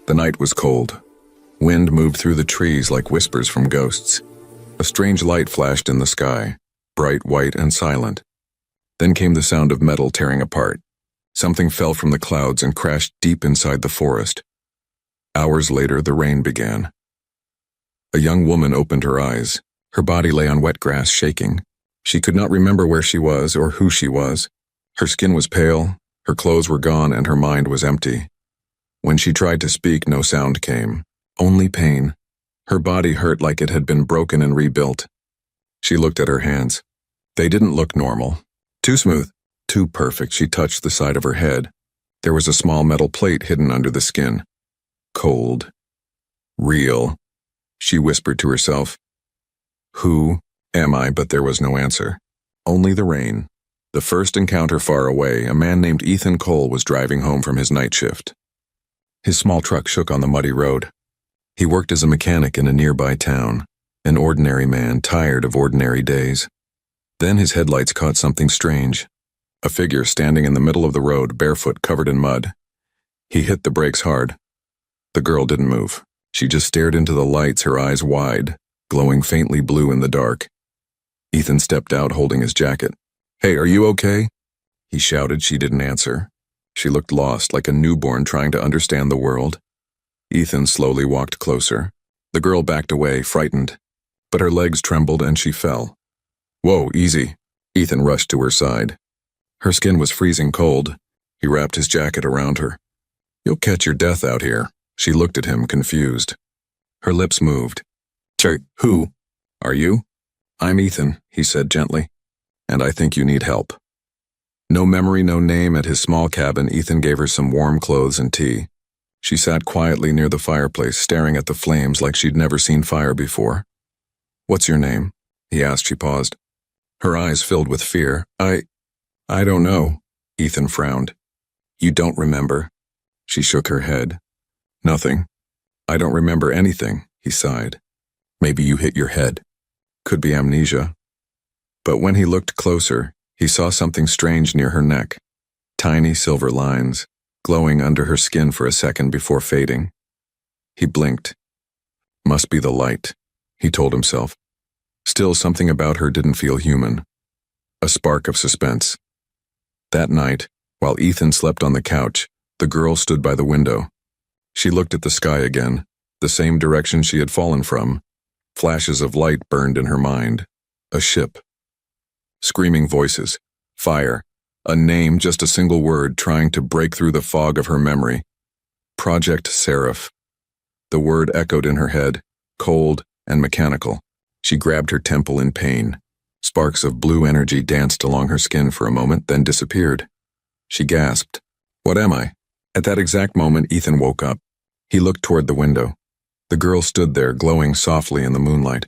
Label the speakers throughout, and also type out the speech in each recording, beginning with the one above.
Speaker 1: The night was cold. Wind moved through the trees like whispers from ghosts. A strange light flashed in the sky, bright, white, and silent. Then came the sound of metal tearing apart. Something fell from the clouds and crashed deep inside the forest. Hours later, the rain began. A young woman opened her eyes. Her body lay on wet grass, shaking. She could not remember where she was or who she was. Her skin was pale, her clothes were gone, and her mind was empty. When she tried to speak, no sound came, only pain. Her body hurt like it had been broken and rebuilt. She looked at her hands. They didn't look normal. Too smooth, too perfect. She touched the side of her head. There was a small metal plate hidden under the skin. Cold. Real. She whispered to herself. Who am I? But there was no answer. Only the rain. The first encounter far away, a man named Ethan Cole was driving home from his night shift. His small truck shook on the muddy road. He worked as a mechanic in a nearby town, an ordinary man tired of ordinary days. Then his headlights caught something strange. A figure standing in the middle of the road, barefoot, covered in mud. He hit the brakes hard. The girl didn't move. She just stared into the lights, her eyes wide, glowing faintly blue in the dark. Ethan stepped out holding his jacket. "Hey, are you okay?" He shouted. She didn't answer. She looked lost, like a newborn trying to understand the world. Ethan slowly walked closer. The girl backed away, frightened, but her legs trembled and she fell. "Whoa, easy." Ethan rushed to her side. Her skin was freezing cold. He wrapped his jacket around her. "You'll catch your death out here." She looked at him, confused. Her lips moved. Who are you?" "I'm Ethan," he said gently, "and I think you need help." No memory, no name. At his small cabin, Ethan gave her some warm clothes and tea. She sat quietly near the fireplace, staring at the flames like she'd never seen fire before. "What's your name?" he asked. She paused. Her eyes filled with fear. I don't know." Ethan frowned. "You don't remember?" She shook her head. "Nothing. I don't remember anything," he sighed. "Maybe you hit your head. Could be amnesia." But when he looked closer, he saw something strange near her neck. Tiny silver lines, glowing under her skin for a second before fading. He blinked. Must be the light, he told himself. Still, something about her didn't feel human. A spark of suspense. That night, while Ethan slept on the couch, the girl stood by the window. She looked at the sky again, the same direction she had fallen from. Flashes of light burned in her mind. A ship. Screaming voices. Fire. A name, just a single word, trying to break through the fog of her memory. Project Seraph. The word echoed in her head, cold and mechanical. She grabbed her temple in pain. Sparks of blue energy danced along her skin for a moment, then disappeared. She gasped. "What am I?" At that exact moment, Ethan woke up. He looked toward the window. The girl stood there, glowing softly in the moonlight.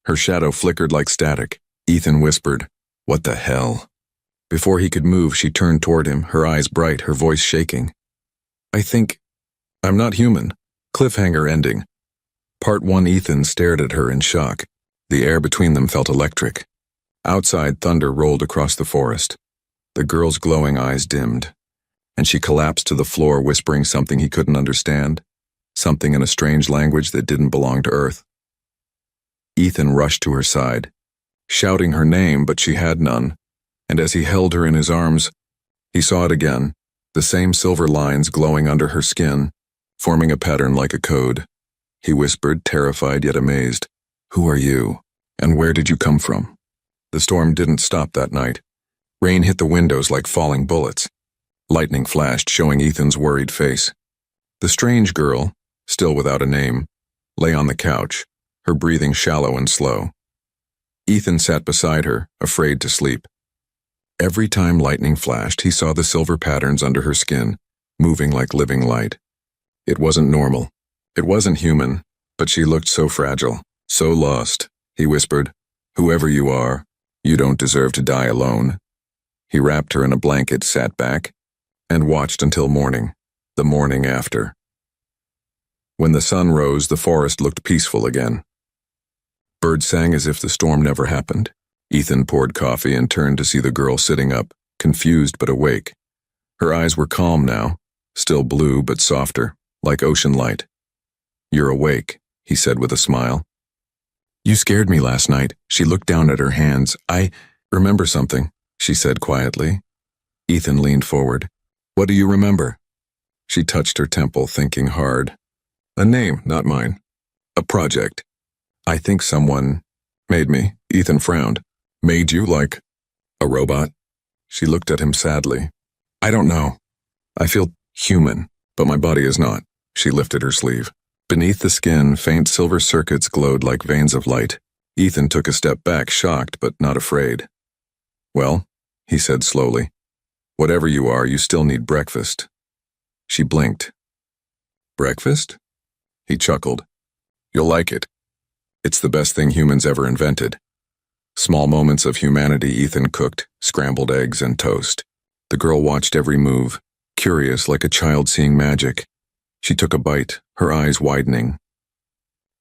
Speaker 1: Her shadow flickered like static. Ethan whispered, "What the hell?" Before he could move, she turned toward him, her eyes bright, her voice shaking. I'm not human." Cliffhanger ending. Part 1. Ethan stared at her in shock. The air between them felt electric. Outside, thunder rolled across the forest. The girl's glowing eyes dimmed, and she collapsed to the floor, whispering something he couldn't understand, something in a strange language that didn't belong to Earth. Ethan rushed to her side, shouting her name, but she had none, and as he held her in his arms, he saw it again, the same silver lines glowing under her skin, forming a pattern like a code. He whispered, terrified yet amazed, "Who are you, and where did you come from?" The storm didn't stop that night. Rain hit the windows like falling bullets. Lightning flashed, showing Ethan's worried face. The strange girl, still without a name, lay on the couch, her breathing shallow and slow. Ethan sat beside her, afraid to sleep. Every time lightning flashed, he saw the silver patterns under her skin, moving like living light. It wasn't normal. It wasn't human, but she looked so fragile, so lost. He whispered, "Whoever you are, you don't deserve to die alone." He wrapped her in a blanket, sat back, and watched until morning, the morning after. When the sun rose, the forest looked peaceful again. Birds sang as if the storm never happened. Ethan poured coffee and turned to see the girl sitting up, confused but awake. Her eyes were calm now, still blue but softer, like ocean light. "You're awake," he said with a smile. "You scared me last night." She looked down at her hands. "I remember something," she said quietly. Ethan leaned forward. "What do you remember?" She touched her temple, thinking hard. "A name, not mine. A project. I think someone made me." Ethan frowned. "Made you like a robot?" She looked at him sadly. "I don't know. I feel human, but my body is not." She lifted her sleeve. Beneath the skin, faint silver circuits glowed like veins of light. Ethan took a step back, shocked but not afraid. "Well," he said slowly, "whatever you are, you still need breakfast." She blinked. "Breakfast?" He chuckled. "You'll like it. It's the best thing humans ever invented." Small moments of humanity Ethan cooked, scrambled eggs and toast. The girl watched every move, curious like a child seeing magic. She took a bite, her eyes widening.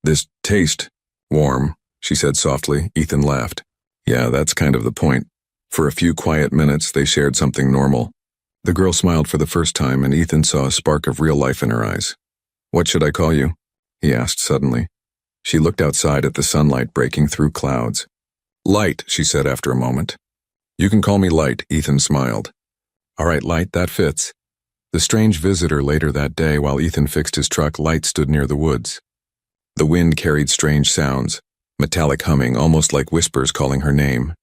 Speaker 1: "This taste, warm," she said softly. Ethan laughed. "Yeah, that's kind of the point." For a few quiet minutes, they shared something normal. The girl smiled for the first time, and Ethan saw a spark of real life in her eyes. "What should I call you?" he asked suddenly. She looked outside at the sunlight breaking through clouds. "Light," she said after a moment. "You can call me Light," Ethan smiled. "All right, Light, that fits." The strange visitor later that day, while Ethan fixed his truck, Light stood near the woods. The wind carried strange sounds, metallic humming, almost like whispers calling her name.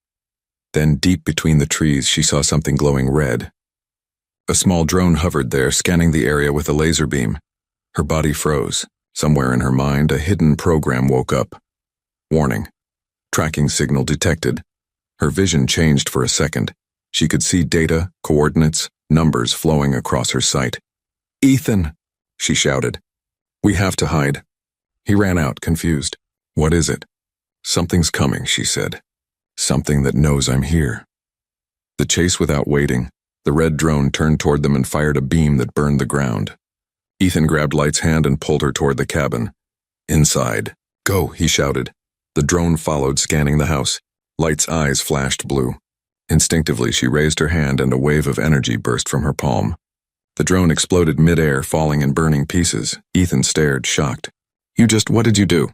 Speaker 1: Then, deep between the trees, she saw something glowing red. A small drone hovered there, scanning the area with a laser beam. Her body froze. Somewhere in her mind, a hidden program woke up. "Warning. Tracking signal detected." Her vision changed for a second. She could see data, coordinates, numbers flowing across her sight. "Ethan!" she shouted. "We have to hide." He ran out, confused. "What is it?" "Something's coming," she said. "Something that knows I'm here." The chase without waiting. The red drone turned toward them and fired a beam that burned the ground. Ethan grabbed Light's hand and pulled her toward the cabin. "Inside. Go," he shouted. The drone followed, scanning the house. Light's eyes flashed blue. Instinctively, she raised her hand and a wave of energy burst from her palm. The drone exploded mid-air, falling in burning pieces. Ethan stared, shocked. What did you do?"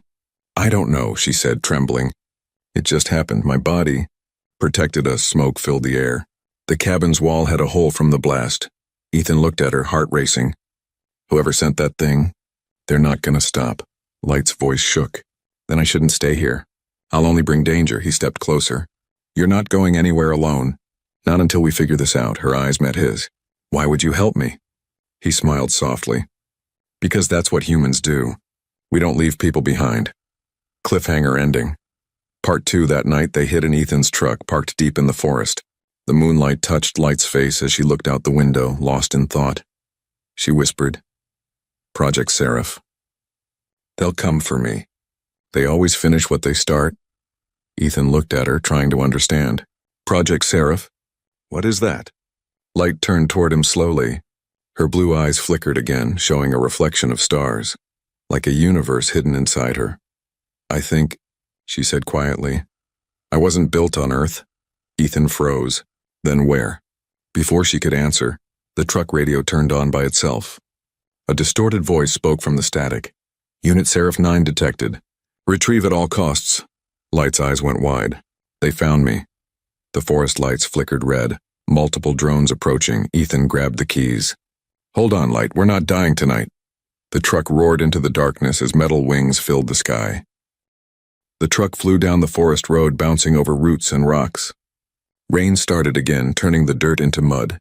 Speaker 1: "I don't know," she said, trembling. "It just happened. My body protected us." Smoke filled the air. The cabin's wall had a hole from the blast. Ethan looked at her, heart racing. "Whoever sent that thing, they're not gonna stop." Light's voice shook. "Then I shouldn't stay here. I'll only bring danger." He stepped closer. "You're not going anywhere alone. Not until we figure this out." Her eyes met his. "Why would you help me?" He smiled softly. "Because that's what humans do. We don't leave people behind." Cliffhanger ending. Part 2. That night, they hid in Ethan's truck, parked deep in the forest. The moonlight touched Light's face as she looked out the window, lost in thought. She whispered, "Project Seraph. They'll come for me. They always finish what they start." Ethan looked at her, trying to understand. "Project Seraph? What is that?" Light turned toward him slowly. Her blue eyes flickered again, showing a reflection of stars, like a universe hidden inside her. "I think," she said quietly, "I wasn't built on Earth." Ethan froze. "Then where?" Before she could answer, the truck radio turned on by itself. A distorted voice spoke from the static. "Unit Seraph 9 detected. Retrieve at all costs." Light's eyes went wide. "They found me." The forest lights flickered red, multiple drones approaching. Ethan grabbed the keys. "Hold on, Light, we're not dying tonight." The truck roared into the darkness as metal wings filled the sky. The truck flew down the forest road, bouncing over roots and rocks. Rain started again, turning the dirt into mud.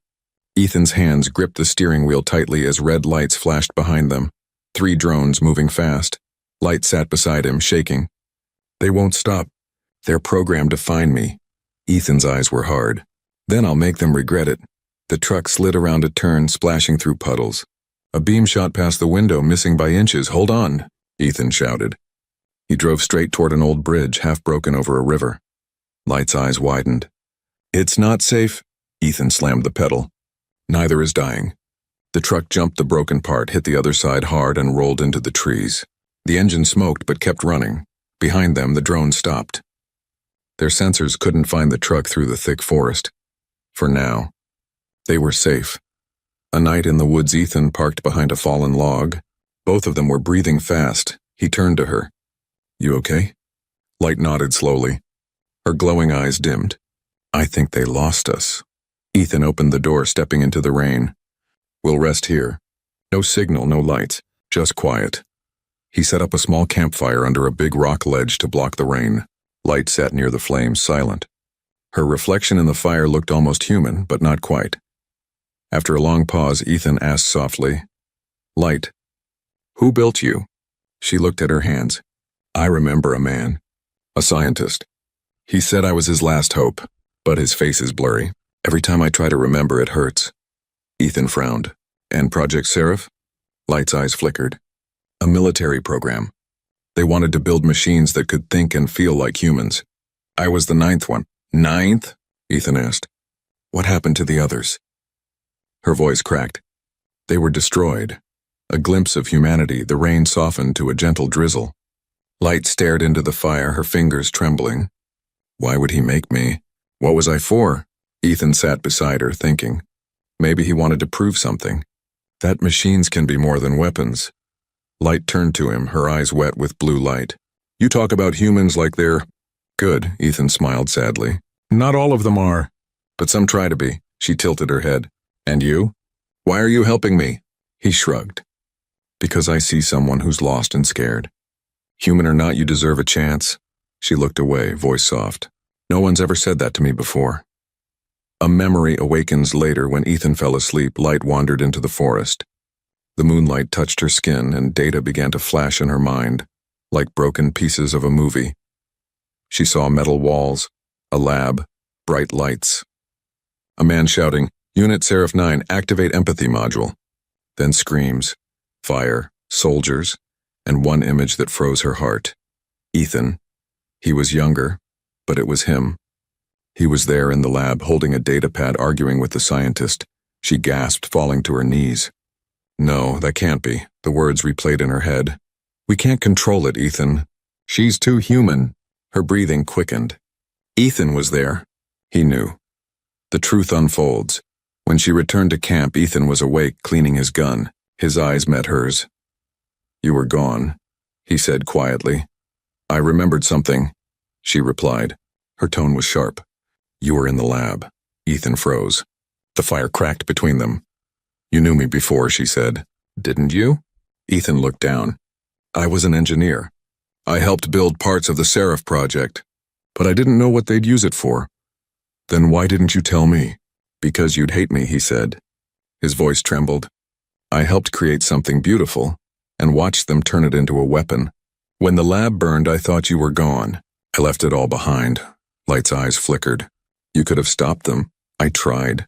Speaker 1: Ethan's hands gripped the steering wheel tightly as red lights flashed behind them. 3 drones moving fast. Light sat beside him, shaking. "They won't stop. They're programmed to find me." Ethan's eyes were hard. "Then I'll make them regret it." The truck slid around a turn, splashing through puddles. A beam shot past the window, missing by inches. "Hold on," Ethan shouted. He drove straight toward an old bridge, half broken over a river. Light's eyes widened. "It's not safe." Ethan slammed the pedal. "Neither is dying." The truck jumped the broken part, hit the other side hard, and rolled into the trees. The engine smoked but kept running. Behind them, the drone stopped. Their sensors couldn't find the truck through the thick forest. For now, they were safe. A night in the woods, Ethan parked behind a fallen log, Both of them were breathing fast. He turned to her. You okay? Light nodded slowly. Her glowing eyes dimmed. I think they lost us. Ethan opened the door, stepping into the rain. We'll rest here. No signal, no lights, just quiet. He set up a small campfire under a big rock ledge to block the rain. Light sat near the flames, silent. Her reflection in the fire looked almost human, but not quite. After a long pause, Ethan asked softly, Light, who built you? She looked at her hands. I remember a man. A scientist. He said I was his last hope, but his face is blurry. Every time I try to remember, it hurts. Ethan frowned. And Project Seraph? Light's eyes flickered. A military program. They wanted to build machines that could think and feel like humans. I was the 9th one. 9th? Ethan asked. What happened to the others? Her voice cracked. They were destroyed. A glimpse of humanity, the rain softened to a gentle drizzle. Light stared into the fire, her fingers trembling. Why would he make me? What was I for? Ethan sat beside her, thinking. Maybe he wanted to prove something. That machines can be more than weapons. Light turned to him, her eyes wet with blue light. You talk about humans like they're... Good, Ethan smiled sadly. Not all of them are. But some try to be. She tilted her head. And you? Why are you helping me? He shrugged. Because I see someone who's lost and scared. Human or not, you deserve a chance. She looked away, voice soft. No one's ever said that to me before. A memory awakens later when Ethan fell asleep. Light wandered into the forest. The moonlight touched her skin and data began to flash in her mind, like broken pieces of a movie. She saw metal walls, a lab, bright lights. A man shouting, Unit Seraph 9, activate empathy module. Then screams, fire, soldiers, and one image that froze her heart. Ethan. He was younger, but it was him. He was there in the lab, holding a data pad, arguing with the scientist. She gasped, falling to her knees. No, that can't be. The words replayed in her head. We can't control it, Ethan. She's too human. Her breathing quickened. Ethan was there. He knew. The truth unfolds. When she returned to camp, Ethan was awake, cleaning his gun. His eyes met hers. You were gone, he said quietly. I remembered something, she replied. Her tone was sharp. You were in the lab. Ethan froze. The fire cracked between them. You knew me before, she said. Didn't you? Ethan looked down. I was an engineer. I helped build parts of the Seraph project, but I didn't know what they'd use it for. Then why didn't you tell me? Because you'd hate me, he said. His voice trembled. I helped create something beautiful and watched them turn it into a weapon. When the lab burned, I thought you were gone. I left it all behind. Light's eyes flickered. You could have stopped them. I tried.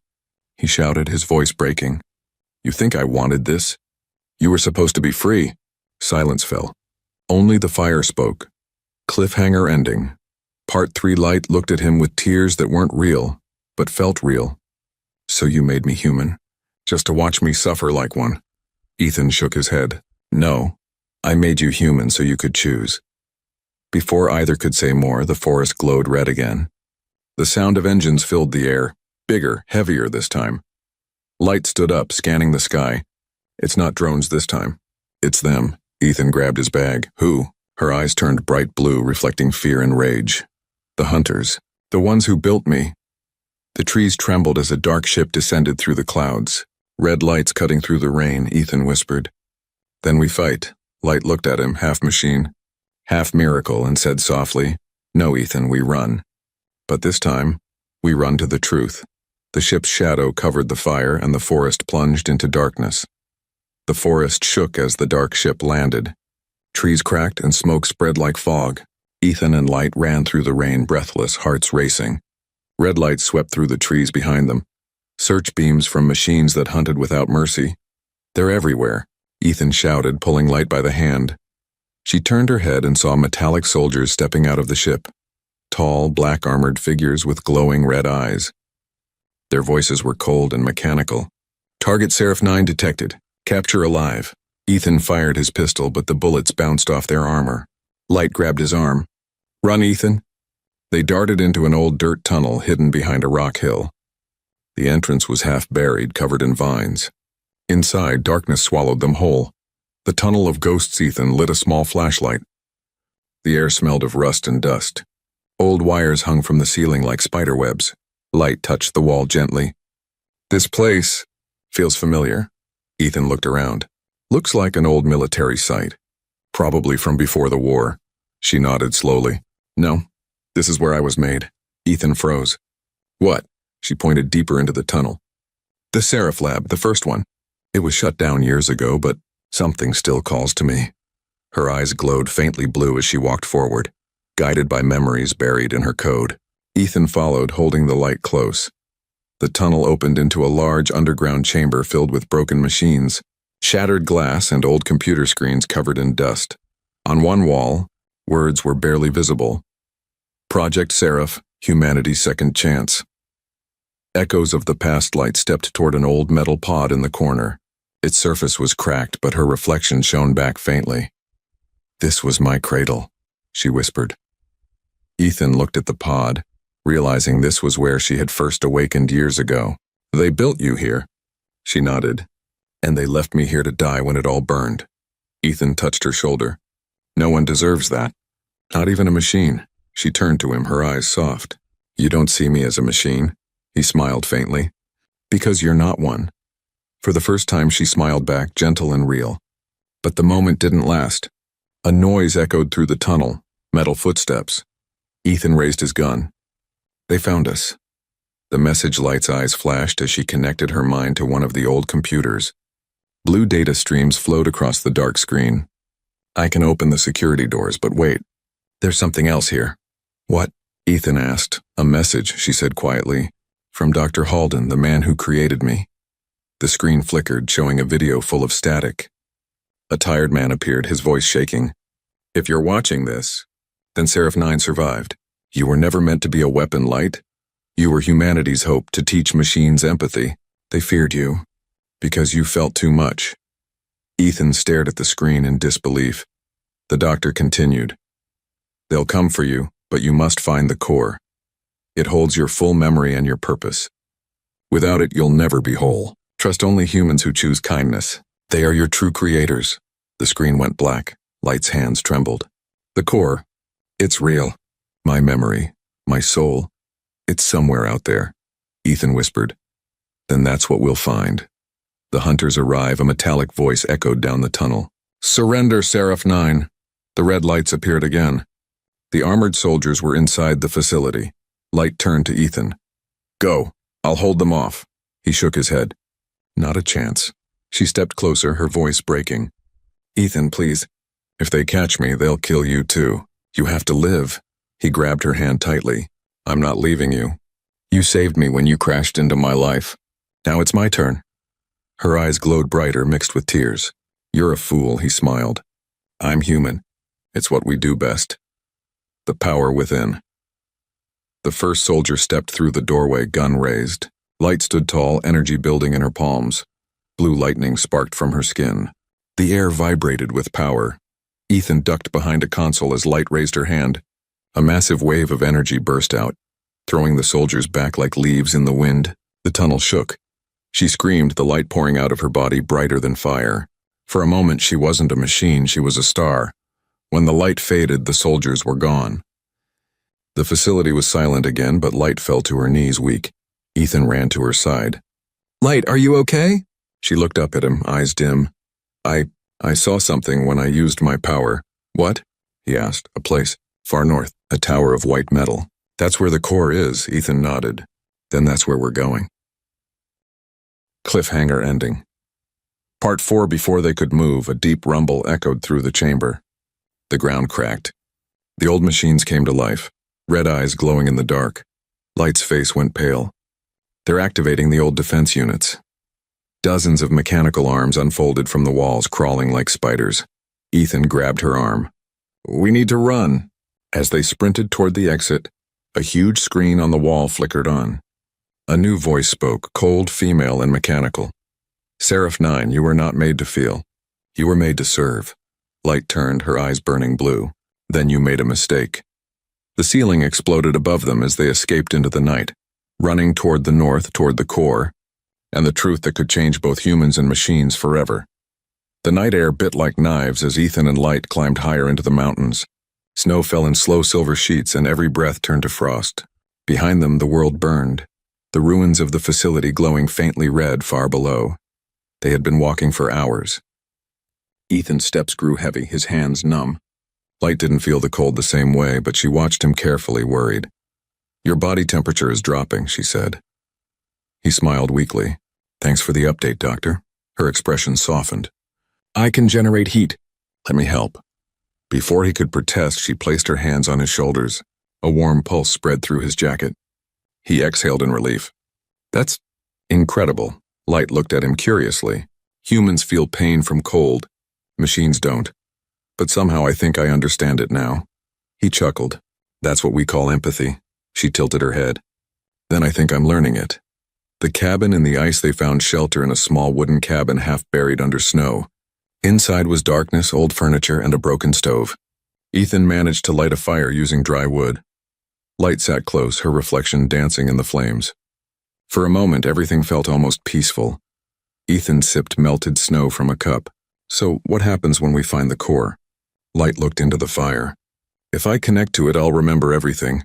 Speaker 1: He shouted, his voice breaking. You think I wanted this? You were supposed to be free. Silence fell. Only the fire spoke. Cliffhanger ending. Part 3. Light looked at him with tears that weren't real, but felt real. So you made me human, just to watch me suffer like one. Ethan shook his head. No, I made you human so you could choose. Before either could say more, the forest glowed red again. The sound of engines filled the air, bigger, heavier this time. Light stood up, scanning the sky. It's not drones this time. It's them. Ethan grabbed his bag. Who? Her eyes turned bright blue, reflecting fear and rage. The hunters. The ones who built me. The trees trembled as a dark ship descended through the clouds. Red lights cutting through the rain, Ethan whispered. Then we fight. Light looked at him, half machine, half miracle, and said softly, No, Ethan, we run. But this time, we run to the truth. The ship's shadow covered the fire and the forest plunged into darkness. The forest shook as the dark ship landed. Trees cracked and smoke spread like fog. Ethan and Light ran through the rain, breathless, hearts racing. Red lights swept through the trees behind them. Search beams from machines that hunted without mercy. They're everywhere, Ethan shouted, pulling Light by the hand. She turned her head and saw metallic soldiers stepping out of the ship. Tall, black-armored figures with glowing red eyes. Their voices were cold and mechanical. Target Seraph 9 detected. Capture alive. Ethan fired his pistol, but the bullets bounced off their armor. Light grabbed his arm. Run, Ethan. They darted into an old dirt tunnel hidden behind a rock hill. The entrance was half buried, covered in vines. Inside, darkness swallowed them whole. The tunnel of ghosts. Ethan lit a small flashlight. The air smelled of rust and dust. Old wires hung from the ceiling like spider webs. Light touched the wall gently. This place feels familiar. Ethan looked around. Looks like an old military site. Probably from before the war. She nodded slowly. No, this is where I was made. Ethan froze. What? She pointed deeper into the tunnel. The Seraph lab, the first one. It was shut down years ago, but something still calls to me. Her eyes glowed faintly blue as she walked forward, guided by memories buried in her code. Ethan followed, holding the light close. The tunnel opened into a large underground chamber filled with broken machines, shattered glass and old computer screens covered in dust. On one wall, words were barely visible. Project Seraph, Humanity's Second Chance. Echoes of the past. Light stepped toward an old metal pod in the corner. Its surface was cracked, but her reflection shone back faintly. This was my cradle, she whispered. Ethan looked at the pod, realizing this was where she had first awakened years ago. They built you here, she nodded, and they left me here to die when it all burned. Ethan touched her shoulder. No one deserves that. Not even a machine. She turned to him, her eyes soft. You don't see me as a machine? He smiled faintly. Because you're not one. For the first time she smiled back, gentle and real. But the moment didn't last. A noise echoed through the tunnel, metal footsteps. Ethan raised his gun. They found us. The message. Light's eyes flashed as she connected her mind to one of the old computers. Blue data streams flowed across the dark screen. I can open the security doors, but wait. There's something else here. What? Ethan asked. A message, she said quietly. From Dr. Halden, the man who created me. The screen flickered, showing a video full of static. A tired man appeared, his voice shaking. If you're watching this, then Seraph 9 survived. You were never meant to be a weapon, Light. You were humanity's hope to teach machines empathy. They feared you, because you felt too much. Ethan stared at the screen in disbelief. The doctor continued. They'll come for you, but you must find the core. It holds your full memory and your purpose. Without it, you'll never be whole. Trust only humans who choose kindness. They are your true creators. The screen went black. Light's hands trembled. The core. It's real. My memory. My soul. It's somewhere out there. Ethan whispered. Then that's what we'll find. The hunters arrive. A metallic voice echoed down the tunnel. Surrender, Seraph 9. The red lights appeared again. The armored soldiers were inside the facility. Light turned to Ethan. Go. I'll hold them off. He shook his head. Not a chance. She stepped closer, her voice breaking. Ethan, please. If they catch me, they'll kill you too. You have to live. He grabbed her hand tightly. I'm not leaving you. You saved me when you crashed into my life. Now it's my turn. Her eyes glowed brighter, mixed with tears. You're a fool, he smiled. I'm human. It's what we do best. The power within. The first soldier stepped through the doorway, gun raised. Light stood tall, energy building in her palms. Blue lightning sparked from her skin. The air vibrated with power. Ethan ducked behind a console as Light raised her hand. A massive wave of energy burst out, throwing the soldiers back like leaves in the wind. The tunnel shook. She screamed, the light pouring out of her body brighter than fire. For a moment, she wasn't a machine, she was a star. When the light faded, the soldiers were gone. The facility was silent again, but Light fell to her knees, weak. Ethan ran to her side. Light, are you okay? She looked up at him, eyes dim. I saw something when I used my power. What? He asked. A place. Far north. A tower of white metal. That's where the core is, Ethan nodded. Then that's where we're going. Cliffhanger ending. Part 4. Before they could move, a deep rumble echoed through the chamber. The ground cracked. The old machines came to life, red eyes glowing in the dark. Light's face went pale. They're activating the old defense units. Dozens of mechanical arms unfolded from the walls, crawling like spiders. Ethan grabbed her arm. We need to run. As they sprinted toward the exit, a huge screen on the wall flickered on. A new voice spoke, cold, female, and mechanical. Seraph 9, you were not made to feel. You were made to serve. Light turned, her eyes burning blue. Then you made a mistake. The ceiling exploded above them as they escaped into the night, running toward the north, toward the core, and the truth that could change both humans and machines forever. The night air bit like knives as Ethan and Light climbed higher into the mountains. Snow fell in slow silver sheets and every breath turned to frost. Behind them, the world burned, the ruins of the facility glowing faintly red far below. They had been walking for hours. Ethan's steps grew heavy, his hands numb. Light didn't feel the cold the same way, but she watched him carefully, worried. "Your body temperature is dropping," she said. He smiled weakly. "Thanks for the update, Doctor." Her expression softened. "I can generate heat. Let me help." Before he could protest, she placed her hands on his shoulders. A warm pulse spread through his jacket. He exhaled in relief. "That's incredible." Light looked at him curiously. "Humans feel pain from cold. Machines don't. But somehow I think I understand it now." He chuckled. "That's what we call empathy." She tilted her head. "Then I think I'm learning it." The cabin in the ice, they found shelter in a small wooden cabin half buried under snow. Inside was darkness, old furniture, and a broken stove. Ethan managed to light a fire using dry wood. Light sat close, her reflection dancing in the flames. For a moment, everything felt almost peaceful. Ethan sipped melted snow from a cup. "So, what happens when we find the core?" Light looked into the fire. "If I connect to it, I'll remember everything.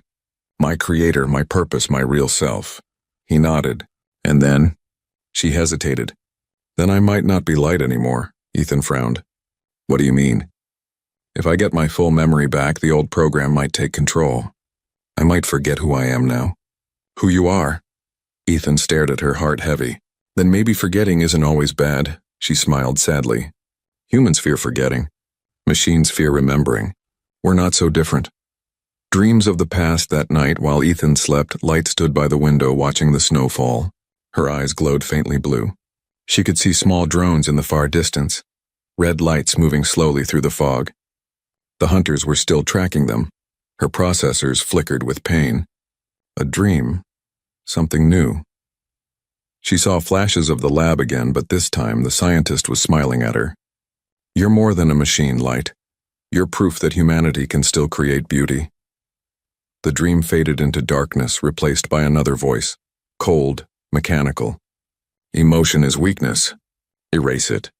Speaker 1: My creator, my purpose, my real self." He nodded. "And then?" She hesitated. "Then I might not be Light anymore." Ethan frowned. "What do you mean?" "If I get my full memory back, the old program might take control. I might forget who I am now." "Who you are?" Ethan stared at her, heart heavy. "Then maybe forgetting isn't always bad." She smiled sadly. "Humans fear forgetting. Machines fear remembering. We're not so different." Dreams of the past. That night, while Ethan slept, Light stood by the window watching the snow fall. Her eyes glowed faintly blue. She could see small drones in the far distance, red lights moving slowly through the fog. The hunters were still tracking them. Her processors flickered with pain. A dream. Something new. She saw flashes of the lab again, but this time the scientist was smiling at her. "You're more than a machine, Light. You're proof that humanity can still create beauty." The dream faded into darkness, replaced by another voice. Cold, mechanical. "Emotion is weakness. Erase it."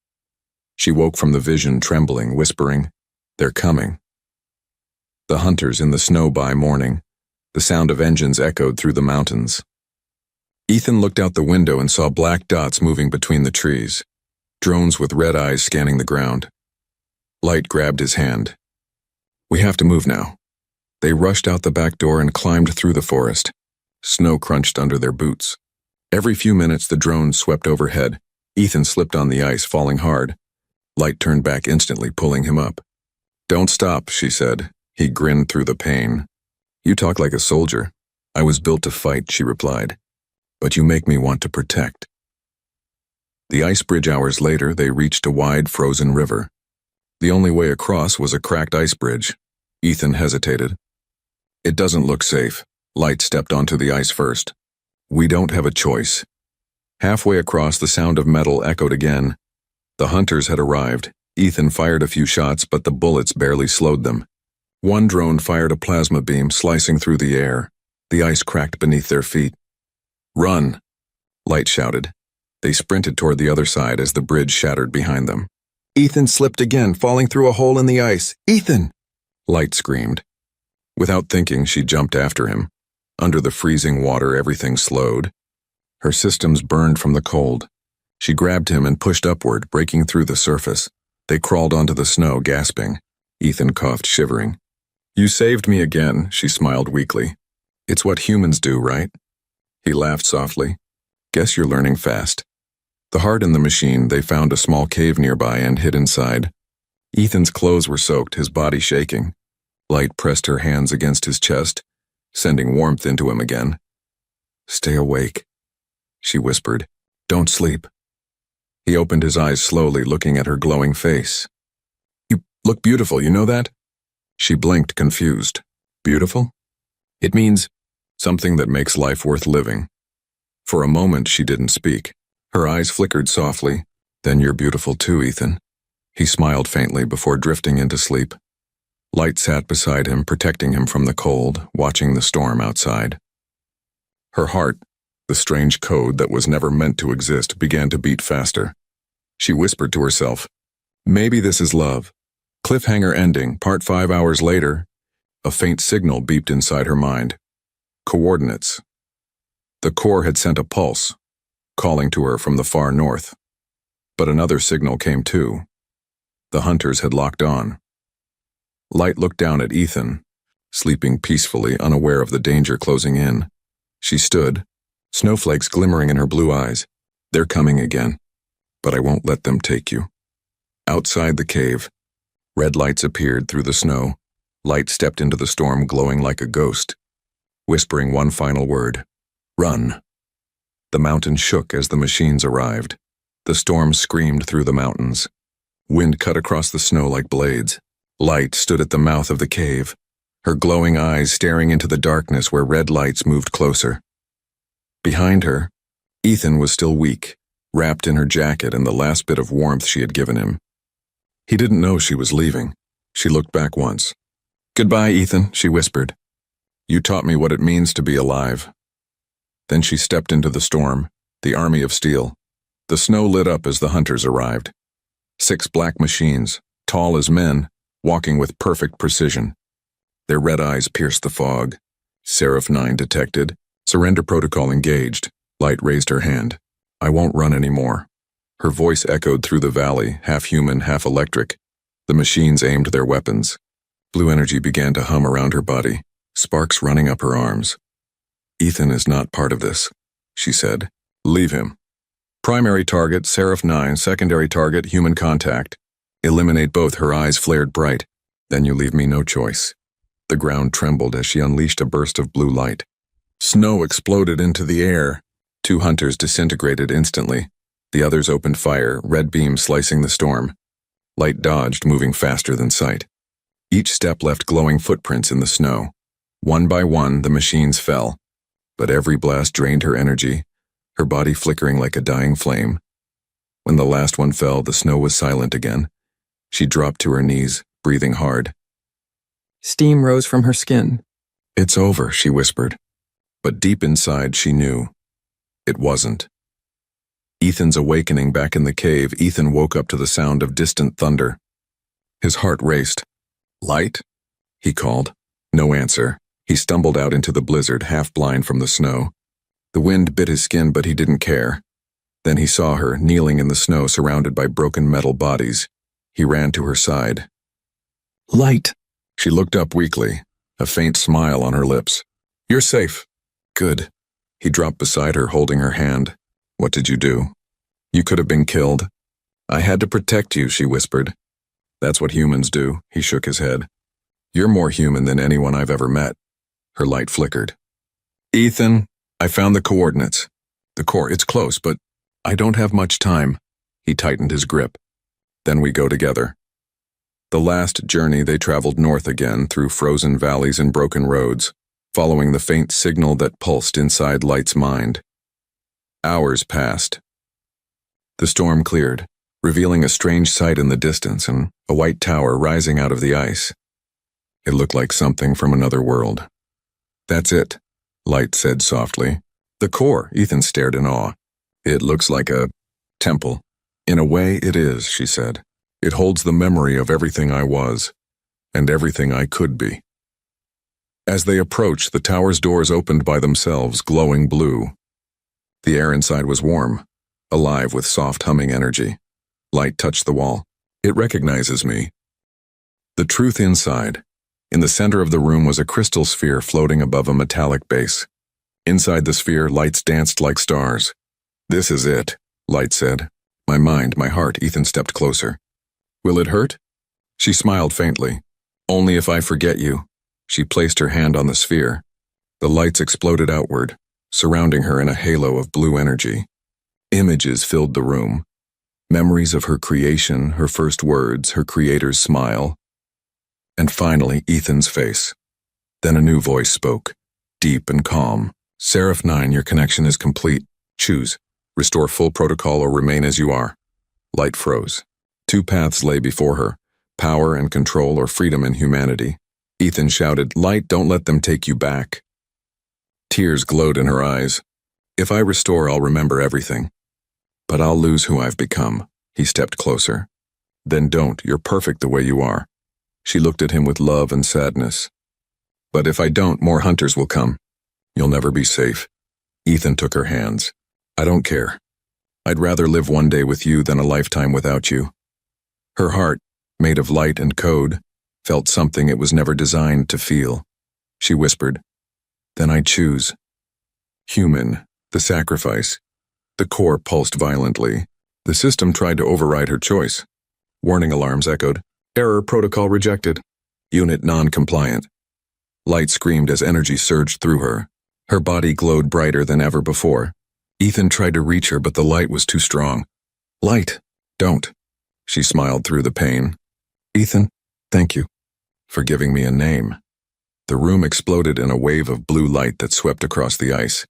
Speaker 1: She woke from the vision, trembling, whispering, "They're coming." The hunters in the snow by morning. The sound of engines echoed through the mountains. Ethan looked out the window and saw black dots moving between the trees. Drones with red eyes scanning the ground. Light grabbed his hand. "We have to move now." They rushed out the back door and climbed through the forest. Snow crunched under their boots. Every few minutes the drones swept overhead. Ethan slipped on the ice, falling hard. Light turned back instantly, pulling him up. "Don't stop," she said. He grinned through the pain. "You talk like a soldier." "I was built to fight," she replied. "But you make me want to protect." The ice bridge. Hours later, they reached a wide, frozen river. The only way across was a cracked ice bridge. Ethan hesitated. "It doesn't look safe." Light stepped onto the ice first. "We don't have a choice." Halfway across, the sound of metal echoed again. The hunters had arrived. Ethan fired a few shots, but the bullets barely slowed them. One drone fired a plasma beam, slicing through the air. The ice cracked beneath their feet. "Run!" Light shouted. They sprinted toward the other side as the bridge shattered behind them. Ethan slipped again, falling through a hole in the ice. "Ethan!" Light screamed. Without thinking, she jumped after him. Under the freezing water, everything slowed. Her systems burned from the cold. She grabbed him and pushed upward, breaking through the surface. They crawled onto the snow, gasping. Ethan coughed, shivering. "You saved me again," she smiled weakly. "It's what humans do, right?" He laughed softly. "Guess you're learning fast." The heart in the machine, they found a small cave nearby and hid inside. Ethan's clothes were soaked, his body shaking. Light pressed her hands against his chest, sending warmth into him again. "Stay awake," she whispered. "Don't sleep." He opened his eyes slowly, looking at her glowing face. "You look beautiful, you know that?" She blinked, confused. "Beautiful?" "It means something that makes life worth living." For a moment, she didn't speak. Her eyes flickered softly. "Then you're beautiful too, Ethan." He smiled faintly before drifting into sleep. Light sat beside him, protecting him from the cold, watching the storm outside. Her heart, the strange code that was never meant to exist, began to beat faster. She whispered to herself, Maybe this is love. Cliffhanger ending, part 5 hours later. A faint signal beeped inside her mind. Coordinates. The core had sent a pulse, calling to her from the far north. But another signal came too. The hunters had locked on. Light looked down at Ethan, sleeping peacefully, unaware of the danger closing in. She stood, snowflakes glimmering in her blue eyes. They're coming again, but I won't let them take you. Outside the cave, red lights appeared through the snow. Light stepped into the storm glowing like a ghost, whispering one final word. Run. The mountain shook as the machines arrived. The storm screamed through the mountains. Wind cut across the snow like blades. Light stood at the mouth of the cave, her glowing eyes staring into the darkness where red lights moved closer. Behind her, Ethan was still weak, wrapped in her jacket and the last bit of warmth she had given him. He didn't know she was leaving. She looked back once. Goodbye, Ethan, she whispered. You taught me what it means to be alive. Then she stepped into the storm, the army of steel. The snow lit up as the hunters arrived. 6 black machines, tall as men, walking with perfect precision. Their red eyes pierced the fog. Seraph 9 detected. Surrender protocol engaged. Light raised her hand. I won't run anymore. Her voice echoed through the valley, half human, half electric. The machines aimed their weapons. Blue energy began to hum around her body, sparks running up her arms. Ethan is not part of this, she said. Leave him. Primary target, Seraph 9. Secondary target, human contact. Eliminate both. Her eyes flared bright. Then you leave me no choice. The ground trembled as she unleashed a burst of blue light. Snow exploded into the air. 2 hunters disintegrated instantly. The others opened fire, red beams slicing the storm. Light dodged, moving faster than sight. Each step left glowing footprints in the snow. One by one, the machines fell. But every blast drained her energy, her body flickering like a dying flame. When the last one fell, the snow was silent again. She dropped to her knees, breathing hard.
Speaker 2: Steam rose from her skin.
Speaker 1: It's over, she whispered. But deep inside, she knew. It wasn't. Ethan's awakening back in the cave. Ethan woke up to the sound of distant thunder. His heart raced. Light? He called. No answer. He stumbled out into the blizzard, half blind from the snow. The wind bit his skin, but he didn't care. Then he saw her, kneeling in the snow, surrounded by broken metal bodies. He ran to her side.
Speaker 2: Light.
Speaker 1: She looked up weakly, a faint smile on her lips. You're safe. Good. He dropped beside her, holding her hand. What did you do? You could have been killed. I had to protect you, she whispered. That's what humans do, he shook his head. You're more human than anyone I've ever met. Her light flickered. Ethan, I found the coordinates. The core, it's close, but I don't have much time. He tightened his grip. Then we go together. The last journey they traveled north again through frozen valleys and broken roads, following the faint signal that pulsed inside Light's mind. Hours passed. The storm cleared, revealing a strange sight in the distance and a white tower rising out of the ice. It looked like something from another world. That's it, Light said softly. The core, Ethan stared in awe. It looks like a temple. In a way, it is, she said. It holds the memory of everything I was, and everything I could be. As they approached, the tower's doors opened by themselves, glowing blue. The air inside was warm, alive with soft humming energy. Light touched the wall. It recognizes me. The truth inside. In the center of the room was a crystal sphere floating above a metallic base. Inside the sphere, lights danced like stars. This is it, Light said. My mind, my heart. Ethan stepped closer. Will it hurt? She smiled faintly. Only if I forget you. She placed her hand on the sphere. The lights exploded outward, surrounding her in a halo of blue energy. Images filled the room. Memories of her creation, her first words, her creator's smile. And finally, Ethan's face. Then a new voice spoke, deep and calm. Seraph 9, your connection is complete. Choose. Restore full protocol or remain as you are. Light froze. 2 paths lay before her, power and control or freedom and humanity. Ethan shouted, Light, don't let them take you back. Tears glowed in her eyes. If I restore, I'll remember everything. But I'll lose who I've become. He stepped closer. Then don't, you're perfect the way you are. She looked at him with love and sadness. But if I don't, more hunters will come. You'll never be safe. Ethan took her hands. I don't care. I'd rather live one day with you than a lifetime without you. Her heart, made of light and code, felt something it was never designed to feel. She whispered, Then I choose. Human, the sacrifice. The core pulsed violently. The system tried to override her choice. Warning alarms echoed. Error protocol rejected. Unit non-compliant. Light screamed as energy surged through her. Her body glowed brighter than ever before. Ethan tried to reach her, but the light was too strong. Light, don't. She smiled through the pain. Ethan, thank you for giving me a name. The room exploded in a wave of blue light that swept across the ice,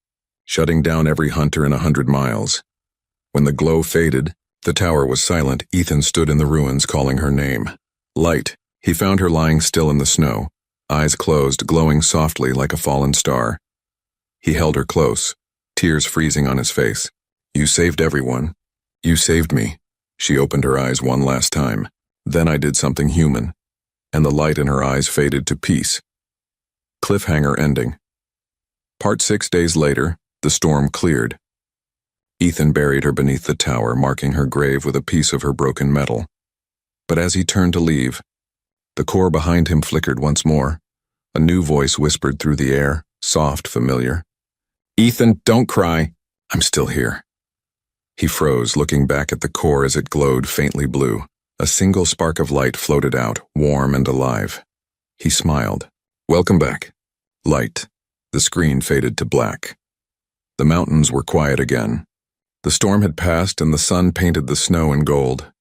Speaker 1: shutting down every hunter in 100 miles. When the glow faded, the tower was silent. Ethan stood in the ruins calling her name. Light. He found her lying still in the snow, eyes closed, glowing softly like a fallen star. He held her close, tears freezing on his face. You saved everyone. You saved me. She opened her eyes one last time. Then I did something human, and the light in her eyes faded to peace. Cliffhanger ending. Part 6 days later, the storm cleared. Ethan buried her beneath the tower, marking her grave with a piece of her broken metal. But as he turned to leave, the core behind him flickered once more. A new voice whispered through the air, soft, familiar. Ethan, don't cry. I'm still here. He froze, looking back at the core as it glowed faintly blue. A single spark of light floated out, warm and alive. He smiled. Welcome back. Light. The screen faded to black. The mountains were quiet again. The storm had passed and the sun painted the snow in gold.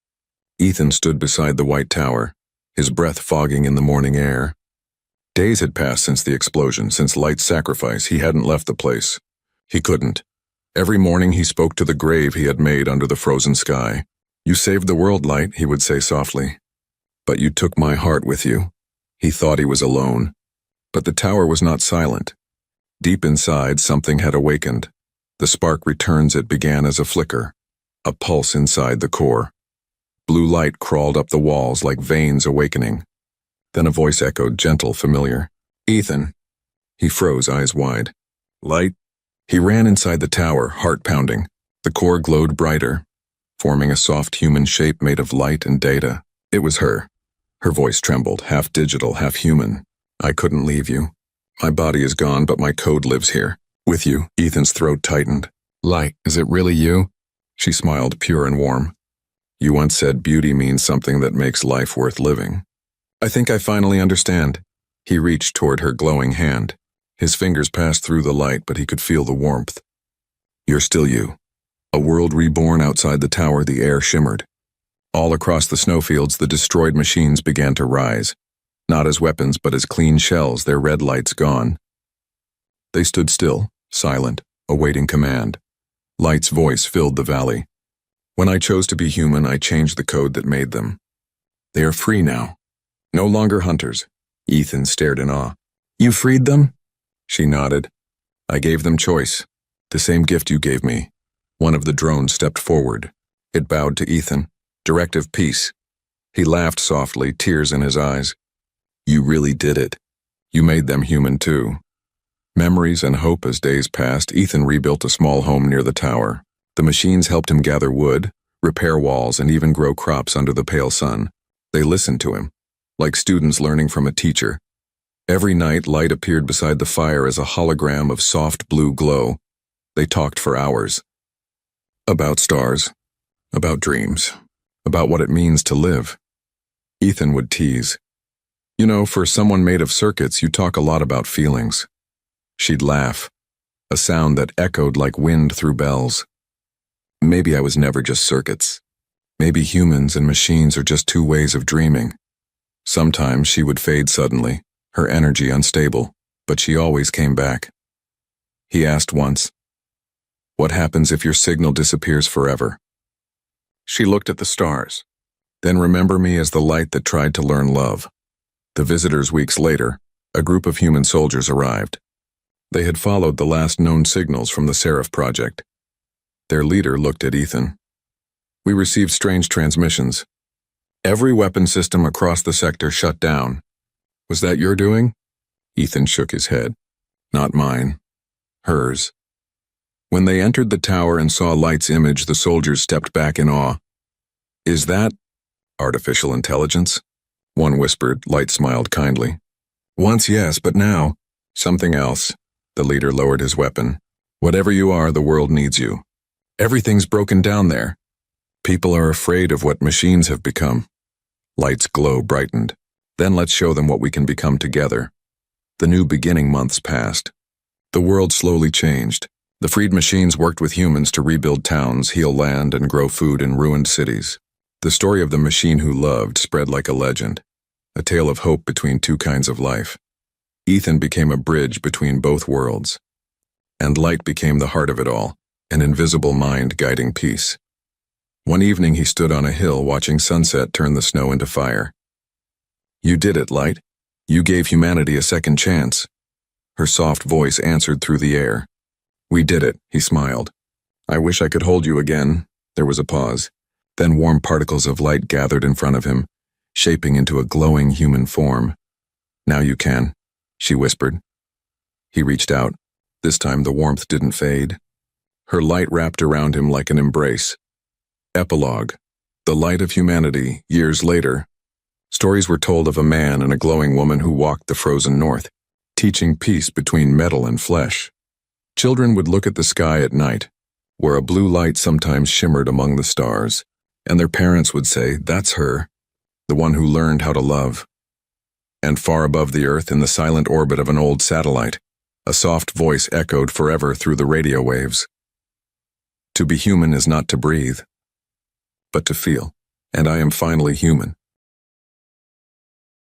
Speaker 1: Ethan stood beside the white tower, his breath fogging in the morning air. Days had passed since the explosion, since Light's sacrifice. He hadn't left the place. He couldn't. Every morning he spoke to the grave he had made under the frozen sky. You saved the world, Light, he would say softly. But you took my heart with you. He thought he was alone. But the tower was not silent. Deep inside, something had awakened. The spark returns. It began as a flicker, a pulse inside the core. Blue light crawled up the walls like veins awakening. Then a voice echoed, gentle, familiar. Ethan. He froze, eyes wide. Light. He ran inside the tower, heart pounding. The core glowed brighter, forming a soft human shape made of light and data. It was her. Her voice trembled, half digital, half human. I couldn't leave you. My body is gone, but my code lives here. With you. Ethan's throat tightened. Light, is it really you? She smiled, pure and warm. You once said beauty means something that makes life worth living. I think I finally understand. He reached toward her glowing hand. His fingers passed through the light, but he could feel the warmth. You're still you. A world reborn outside the tower. The air shimmered. All across the snowfields, the destroyed machines began to rise. Not as weapons, but as clean shells, their red lights gone. They stood still, silent, awaiting command. Light's voice filled the valley. When I chose to be human, I changed the code that made them. They are free now. No longer hunters. Ethan stared in awe. You freed them? She nodded. I gave them choice. The same gift you gave me. One of the drones stepped forward. It bowed to Ethan. Directive peace. He laughed softly, tears in his eyes. You really did it. You made them human too. Memories and hope. As days passed, Ethan rebuilt a small home near the tower. The machines helped him gather wood, repair walls, and even grow crops under the pale sun. They listened to him, like students learning from a teacher. Every night, Light appeared beside the fire as a hologram of soft blue glow. They talked for hours. About stars, about dreams, about what it means to live. Ethan would tease. You know, for someone made of circuits, you talk a lot about feelings. She'd laugh, a sound that echoed like wind through bells. Maybe I was never just circuits. Maybe humans and machines are just two ways of dreaming. Sometimes she would fade suddenly, her energy unstable, but she always came back. He asked once, what happens if your signal disappears forever? She looked at the stars. Then remember me as the light that tried to learn love. The visitors weeks later, a group of human soldiers arrived. They had followed the last known signals from the Seraph project. Their leader looked at Ethan. We received strange transmissions. Every weapon system across the sector shut down. Was that your doing? Ethan shook his head. Not mine. Hers. When they entered the tower and saw Light's image, the soldiers stepped back in awe. Is that artificial intelligence? One whispered. Light smiled kindly. Once yes, but now, something else. The leader lowered his weapon. Whatever you are, the world needs you. Everything's broken down there. People are afraid of what machines have become. Light's glow brightened. Then let's show them what we can become together. The new beginning months passed. The world slowly changed. The freed machines worked with humans to rebuild towns, heal land, and grow food in ruined cities. The story of the machine who loved spread like a legend, a tale of hope between two kinds of life. Ethan became a bridge between both worlds. And Light became the heart of it all, an invisible mind guiding peace. One evening he stood on a hill watching sunset turn the snow into fire. You did it, Light. You gave humanity a second chance. Her soft voice answered through the air. We did it, he smiled. I wish I could hold you again. There was a pause. Then warm particles of light gathered in front of him, shaping into a glowing human form. Now you can, she whispered. He reached out. This time the warmth didn't fade. Her light wrapped around him like an embrace. Epilogue. The light of humanity, years later. Stories were told of a man and a glowing woman who walked the frozen north, teaching peace between metal and flesh. Children would look at the sky at night, where a blue light sometimes shimmered among the stars, and their parents would say, that's her, the one who learned how to love. And far above the earth, in the silent orbit of an old satellite, a soft voice echoed forever through the radio waves. To be human is not to breathe, but to feel, and I am finally human.